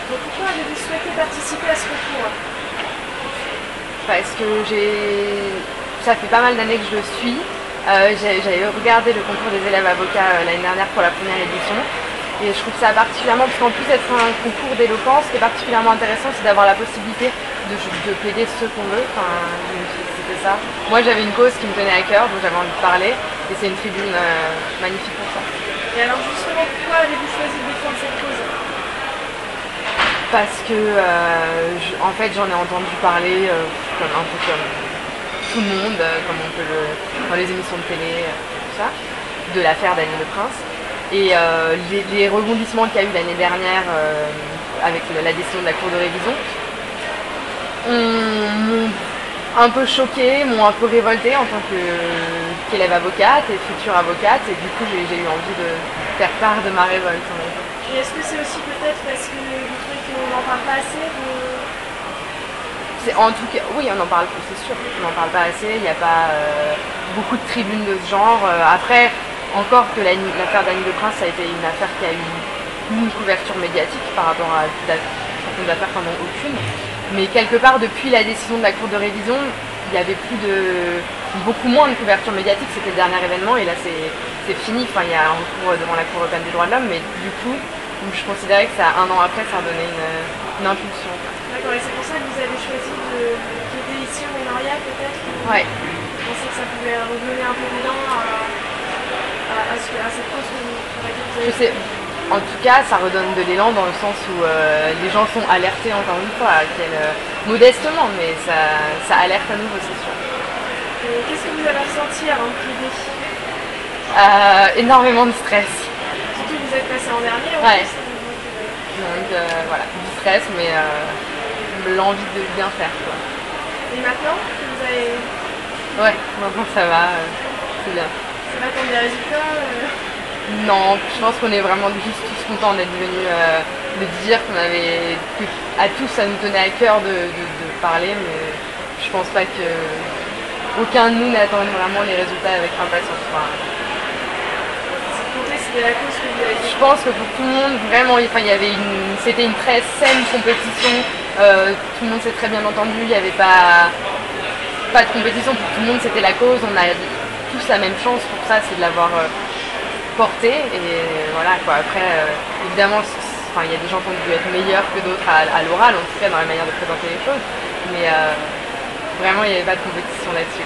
Donc pourquoi avez-vous souhaité participer à ce concours? Parce que ça fait pas mal d'années que je le suis. J'avais regardé le concours des élèves avocats l'année dernière pour la première édition. Et je trouve ça particulièrement, parce qu'en plus d'être un concours d'éloquence, ce qui est particulièrement intéressant, c'est d'avoir la possibilité de plaider ce qu'on veut. Enfin, c'était ça. Moi, j'avais une cause qui me tenait à cœur, donc j'avais envie de parler. Et c'est une tribune magnifique pour ça. Et alors justement, pourquoi avez-vous choisi de défendre cette cause? Parce que, en fait, j'en ai entendu parler un peu comme tout le monde, comme on peut dans les émissions de télé, tout ça, de l'affaire d'Annie Le Prince. Et les rebondissements qu'il y a eu l'année dernière avec la décision de la Cour de révision m'ont un peu choquée, m'ont un peu révoltée en tant qu'élève avocate et future avocate. Et du coup, j'ai eu envie de faire part de ma révolte. Et est-ce que c'est aussi peut-être parce que vous trouvez qu'on n'en parle pas assez En tout cas, oui, on en parle, c'est sûr, on n'en parle pas assez, il n'y a pas beaucoup de tribunes de ce genre. Après, encore que l'affaire d'Annie Le Prince, ça a été une affaire qui a eu une couverture médiatique par rapport à certaines affaires qui n'en ont aucune. Mais quelque part, depuis la décision de la Cour de révision, il y avait beaucoup moins de couverture médiatique, c'était le dernier événement, et là c'est fini, enfin, il y a un recours devant la Cour européenne des droits de l'homme, mais du coup, je considérais que ça, un an après, ça a donné une impulsion. D'accord, et c'est pour ça que vous avez choisi d'aider ici au mémorial peut-être? Ouais. Vous pensez que ça pouvait redonner un peu d'élan à cette cause pour laquelle vous avez... Je sais. En tout cas, ça redonne de l'élan dans le sens où les gens sont alertés encore une fois, modestement, mais ça alerte à nouveau, c'est sûr. Et qu'est-ce que vous avez ressenti avant de plaider? Énormément de stress. Surtout que vous êtes passé en dernier. Ouais. Donc voilà, du stress, mais l'envie de bien faire, quoi. Et maintenant que vous avez... Ouais, maintenant ça va, c'est bien. Ça va attendre des résultats Non, je pense qu'on est vraiment juste tous contents d'être venus, de dire que à tous ça nous tenait à cœur de parler, mais je pense pas que aucun de nous n'attend vraiment les résultats avec impatience. Enfin, c'était la cause que vous avez dit. Je pense que pour tout le monde, vraiment, c'était une très saine compétition, tout le monde s'est très bien entendu, il n'y avait pas de compétition, pour tout le monde c'était la cause, on a tous la même chance pour ça, c'est de l'avoir porté, et voilà quoi. Après, évidemment, il y a des gens qui ont dû être meilleurs que d'autres à l'oral, en tout cas dans la manière de présenter les choses, mais vraiment il n'y avait pas de compétition là-dessus.